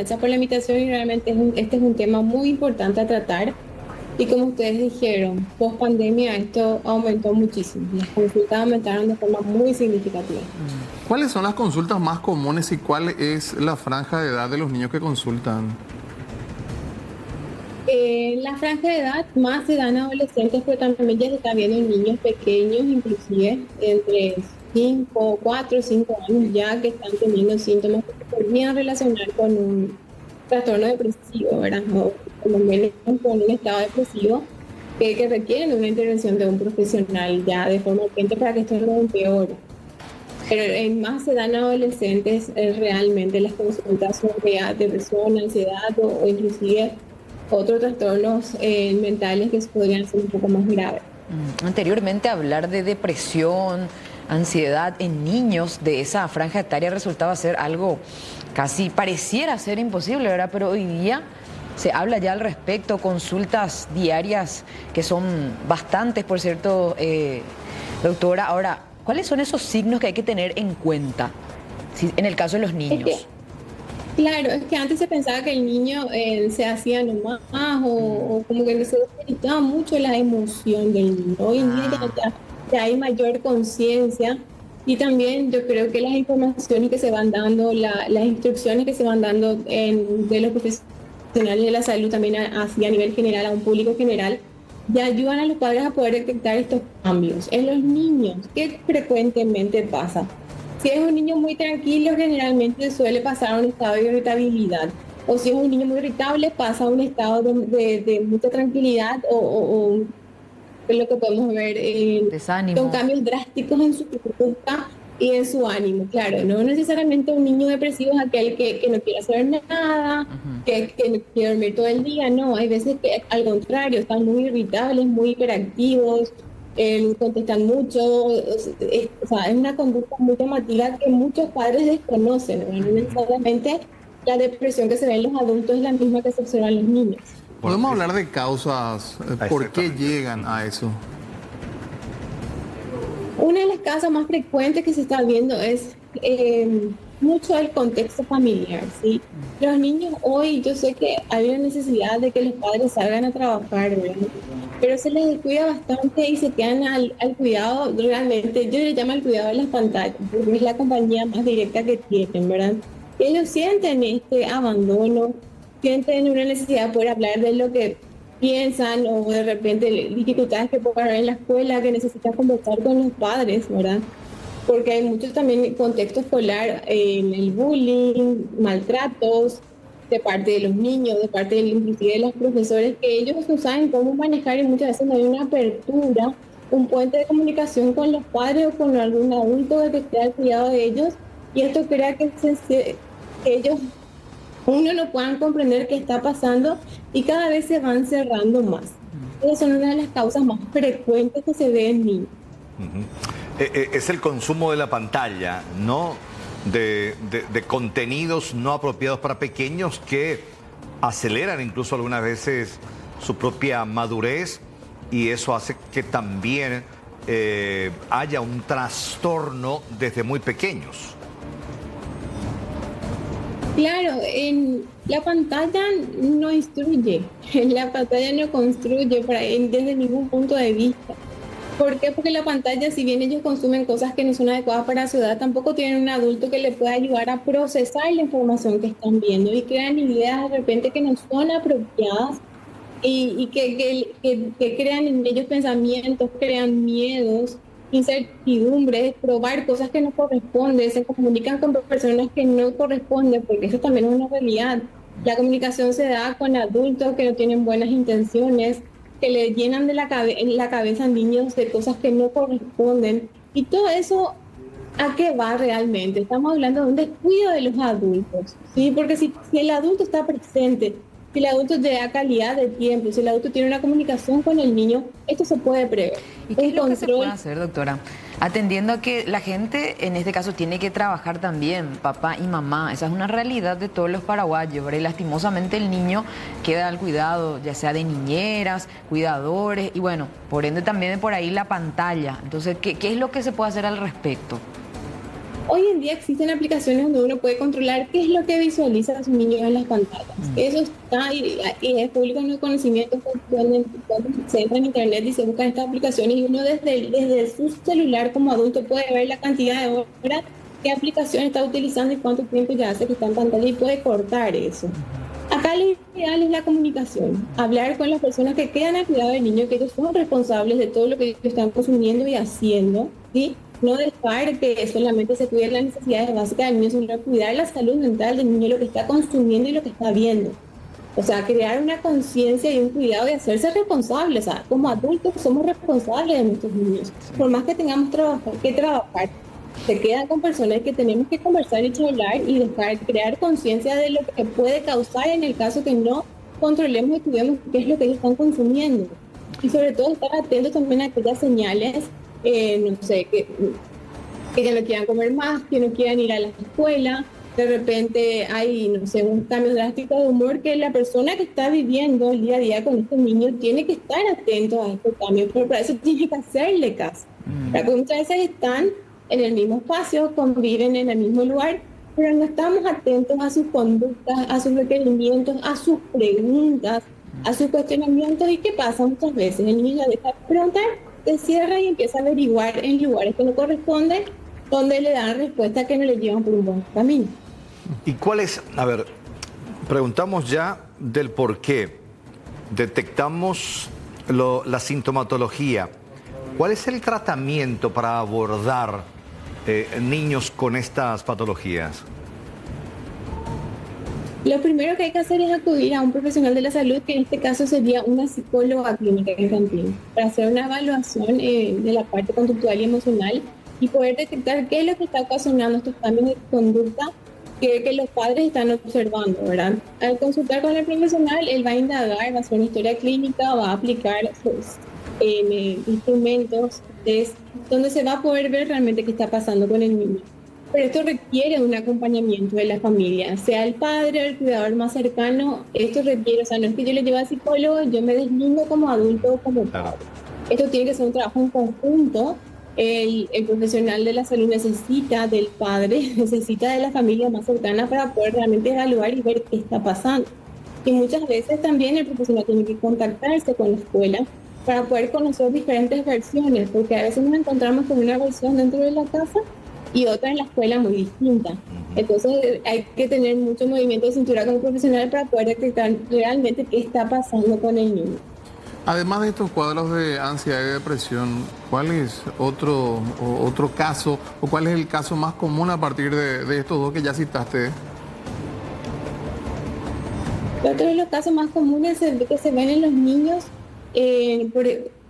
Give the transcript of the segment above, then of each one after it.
gracias por la invitación y realmente este es un tema muy importante a tratar. Y como ustedes dijeron, post pandemia esto aumentó muchísimo. Las consultas aumentaron de forma muy significativa. ¿Cuáles son las consultas más comunes y cuál es la franja de edad de los niños que consultan? La franja de edad más se dan adolescentes, pero también ya se está viendo en niños pequeños, inclusive entre 5 4 o 5 años ya que están teniendo síntomas que se podrían relacionar con un trastorno depresivo, ¿verdad? O por lo menos con un estado depresivo que requieren una intervención de un profesional ya de forma urgente para que esto no empeore. Pero en más se dan adolescentes realmente las consultas sobre depresión, ansiedad o inclusive otros trastornos mentales que podrían ser un poco más graves. Anteriormente hablar de depresión, ansiedad en niños de esa franja etaria resultaba ser algo casi pareciera ser imposible, ¿verdad? Pero hoy día se habla ya al respecto, consultas diarias que son bastantes, por cierto, doctora. Ahora, ¿cuáles son esos signos que hay que tener en cuenta en el caso de los niños? Claro, es que antes se pensaba que el niño se hacía nomás o como que no se necesitaba mucho la emoción del niño. Hoy en día ya hay mayor conciencia y también yo creo que las informaciones que se van dando, las instrucciones que se van dando de los profesionales de la salud también así a nivel general, a un público general, ya ayudan a los padres a poder detectar estos cambios. En los niños, ¿qué frecuentemente pasa? Si es un niño muy tranquilo, generalmente suele pasar a un estado de irritabilidad. O si es un niño muy irritable, pasa a un estado de mucha tranquilidad o lo que podemos ver son Desánimo. cambios drásticos en su conducta y en su ánimo. Claro, no necesariamente un niño depresivo es aquel que no quiere hacer nada, que no quiere dormir todo el día. No, hay veces que al contrario, están muy irritables, muy hiperactivos, contestan mucho, o sea, es una conducta muy llamativa que muchos padres desconocen, ¿no? No necesariamente la depresión que se ve en los adultos es la misma que se observa en los niños. Podemos hablar de causas, ¿por qué llegan a eso? Una de las causas más frecuentes que se está viendo es mucho el contexto familiar, ¿sí? Los niños hoy, yo sé que hay una necesidad de que los padres salgan a trabajar, ¿verdad? Pero se les descuida bastante y se quedan al cuidado, realmente, yo le llamo al cuidado de las pantallas, porque es la compañía más directa que tienen, ¿verdad? Ellos sienten este abandono, sienten una necesidad de poder hablar de lo que piensan o de repente dificultades que pueden haber en la escuela, que necesitan conversar con los padres, ¿verdad? Porque hay muchos también contexto escolar en el bullying, maltratos de parte de los niños, de parte inclusive de los profesores, que ellos no saben cómo manejar y muchas veces no hay una apertura, un puente de comunicación con los padres o con algún adulto que esté al cuidado de ellos, y esto crea que ellos uno no puedan comprender qué está pasando y cada vez se van cerrando más. Esas son una de las causas más frecuentes que se ve en niños. Es el consumo de la pantalla, ¿no? De contenidos no apropiados para pequeños que aceleran incluso algunas veces su propia madurez y eso hace que también haya un trastorno desde muy pequeños. Claro, en la pantalla no instruye, la pantalla no construye desde ningún punto de vista. ¿Por qué? Porque la pantalla, si bien ellos consumen cosas que no son adecuadas para su edad, tampoco tienen un adulto que le pueda ayudar a procesar la información que están viendo y crean ideas de repente que no son apropiadas y que crean en ellos pensamientos, crean miedos, incertidumbres, probar cosas que no corresponden, se comunican con personas que no corresponden, porque eso también es una realidad. La comunicación se da con adultos que no tienen buenas intenciones, que le llenan en la cabeza a niños de cosas que no corresponden. Y todo eso, ¿a qué va realmente? Estamos hablando de un descuido de los adultos, ¿sí? Porque si el adulto está presente, si el adulto te da calidad de tiempo, si el adulto tiene una comunicación con el niño, esto se puede prever. ¿Y qué es lo que se puede hacer, doctora? Atendiendo a que la gente, en este caso, tiene que trabajar también, papá y mamá. Esa es una realidad de todos los paraguayos, ¿verdad? Y lastimosamente el niño queda al cuidado, ya sea de niñeras, cuidadores, y bueno, por ende también por ahí la pantalla. Entonces, ¿qué es lo que se puede hacer al respecto? Hoy en día existen aplicaciones donde uno puede controlar qué es lo que visualiza a sus niños en las pantallas. Eso está y es público en el conocimiento cuando se entra en internet y se buscan estas aplicaciones y uno desde su celular como adulto puede ver la cantidad de horas, qué aplicación está utilizando y cuánto tiempo ya hace que está en pantalla y puede cortar eso. Acá lo ideal es la comunicación, hablar con las personas que quedan al cuidado del niño, que ellos son responsables de todo lo que ellos están consumiendo y haciendo, ¿sí? No dejar que solamente se cuiden las necesidades básicas del niño, sino cuidar la salud mental del niño, lo que está consumiendo y lo que está viendo. O sea, crear una conciencia y un cuidado de hacerse responsables. O sea, como adultos somos responsables de nuestros niños. Por más que tengamos que trabajar, se queda con personas que tenemos que conversar y charlar y crear conciencia de lo que puede causar en el caso que no controlemos y cuidemos qué es lo que ellos están consumiendo. Y sobre todo estar atentos también a aquellas señales, no sé, que ya no quieran comer más, que no quieran ir a la escuela. De repente hay, no sé, un cambio drástico de humor que la persona que está viviendo el día a día con este niño tiene que estar atento a este cambio, pero para eso tiene que hacerle caso. Porque muchas veces están en el mismo espacio, conviven en el mismo lugar, pero no estamos atentos a sus conductas, a sus requerimientos, a sus preguntas, a sus cuestionamientos. ¿Y qué pasa muchas veces? El niño ya deja de preguntar, se cierra y empieza a averiguar en lugares que no corresponden, donde le dan respuestas que no le llevan por un buen camino. ¿Y cuál es? A ver, preguntamos ya del por qué. Detectamos la sintomatología. ¿Cuál es el tratamiento para abordar niños con estas patologías? Lo primero que hay que hacer es acudir a un profesional de la salud, que en este caso sería una psicóloga clínica infantil, para hacer una evaluación de la parte conductual y emocional y poder detectar qué es lo que está ocasionando estos cambios de conducta que los padres están observando, ¿verdad? Al consultar con el profesional, él va a indagar, va a hacer una historia clínica, va a aplicar sus instrumentos, donde se va a poder ver realmente qué está pasando con el niño. Pero esto requiere un acompañamiento de la familia, sea el padre o el cuidador más cercano. Esto requiere, o sea, no es que yo le lleve al psicólogo, yo me deslindo como adulto o como padre. Esto tiene que ser un trabajo en conjunto. El profesional de la salud necesita del padre, necesita de la familia más cercana para poder realmente evaluar y ver qué está pasando. Y muchas veces también el profesional tiene que contactarse con la escuela para poder conocer diferentes versiones, porque a veces nos encontramos con una versión dentro de la casa y otra en la escuela muy distinta. Entonces hay que tener mucho movimiento de cintura como profesional para poder detectar realmente qué está pasando con el niño. Además de estos cuadros de ansiedad y depresión, ¿cuál es otro caso o cuál es el caso más común a partir de estos dos que ya citaste? Otro de los casos más comunes que se ven en los niños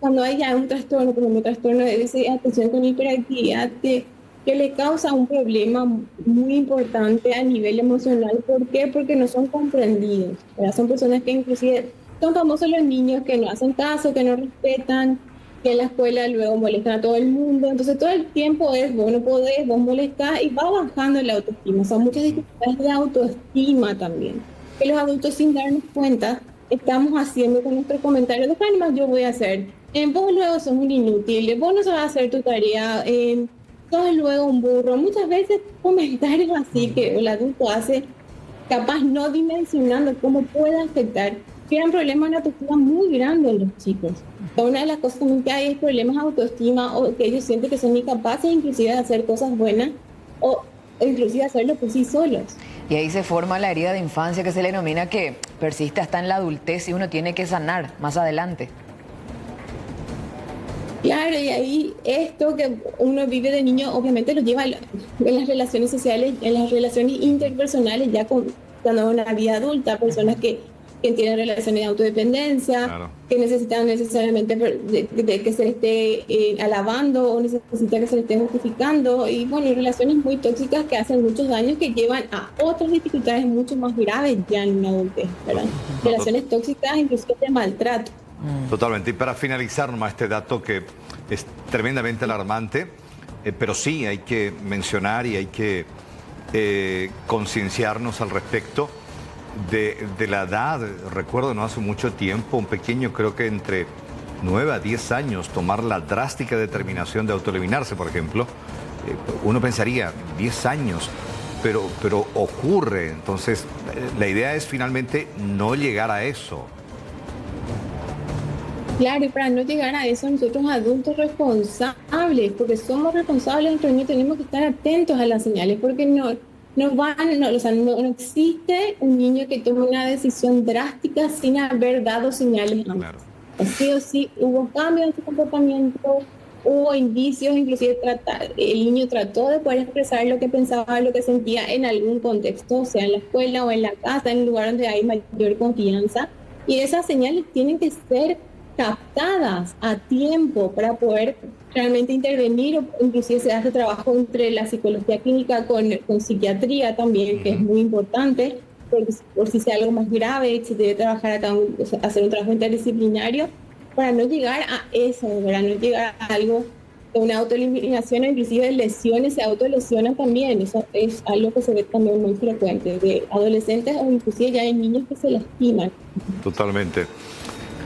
cuando hay ya un trastorno, como un trastorno de atención con hiperactividad, que le causa un problema muy importante a nivel emocional. ¿Por qué? Porque no son comprendidos, ¿verdad? Son personas que inclusive son famosos los niños que no hacen caso, que no respetan, que en la escuela luego molestan a todo el mundo. Entonces todo el tiempo es vos no podés, vos molestás, y va bajando la autoestima. O sea, muchas dificultades de autoestima también, que los adultos sin darnos cuenta estamos haciendo con nuestros comentarios. De qué más yo voy a hacer, vos luego sos un inútil, vos no sabes hacer tu tarea, sos luego un burro. Muchas veces comentarios así que el adulto hace, capaz no dimensionando cómo puede afectar, crean problemas de autoestima muy grandes en los chicos. Una de las cosas también que hay es problemas de autoestima, o que ellos sienten que son incapaces inclusive de hacer cosas buenas o inclusive hacerlo por sí solos. Y ahí se forma la herida de infancia que se le denomina, que persiste hasta en la adultez y uno tiene que sanar más adelante. Claro, y ahí esto que uno vive de niño obviamente lo lleva en las relaciones sociales, en las relaciones interpersonales, ya cuando es una vida adulta, personas que tienen relaciones de autodependencia, claro, que necesitan necesariamente de que se les esté alabando o necesita que se les esté justificando, y bueno, relaciones muy tóxicas que hacen muchos daños, que llevan a otras dificultades mucho más graves ya en una adultez, ¿verdad? Relaciones tóxicas, inclusive de maltrato. Totalmente. Y para finalizar nomás este dato que es tremendamente alarmante, pero sí hay que mencionar y hay que concienciarnos al respecto de la edad. Recuerdo no hace mucho tiempo, un pequeño, creo que entre 9 a 10 años, tomar la drástica determinación de autoeliminarse, por ejemplo, Uno pensaría 10 años, pero ocurre. Entonces, la idea es finalmente no llegar a eso. Claro, y para no llegar a eso, nosotros adultos responsables, porque somos responsables de nuestros niños, tenemos que estar atentos a las señales, porque o sea, no existe un niño que tome una decisión drástica sin haber dado señales antes. Claro. Sí o sí, hubo cambios en su comportamiento, hubo indicios, inclusive el niño trató de poder expresar lo que pensaba, lo que sentía en algún contexto, sea en la escuela o en la casa, en un lugar donde hay mayor confianza, y esas señales tienen que ser captadas a tiempo para poder realmente intervenir, o inclusive se hace trabajo entre la psicología clínica con psiquiatría también, que es muy importante, porque por si sea algo más grave, se debe trabajar acá, o sea, hacer un trabajo interdisciplinario para no llegar a eso, para no llegar a algo de una autoeliminación o inclusive lesiones, se autolesionan también. Eso es algo que se ve también muy frecuente, de adolescentes o inclusive ya hay niños que se lastiman. Totalmente.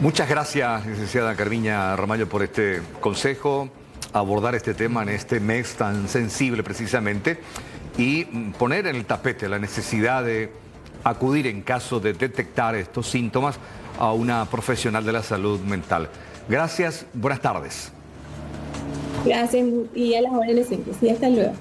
Muchas gracias, licenciada Carmiña Ramallo, por este consejo, abordar este tema en este mes tan sensible precisamente y poner en el tapete la necesidad de acudir en caso de detectar estos síntomas a una profesional de la salud mental. Gracias, buenas tardes. Gracias y a las órdenes siempre. Sí, hasta luego.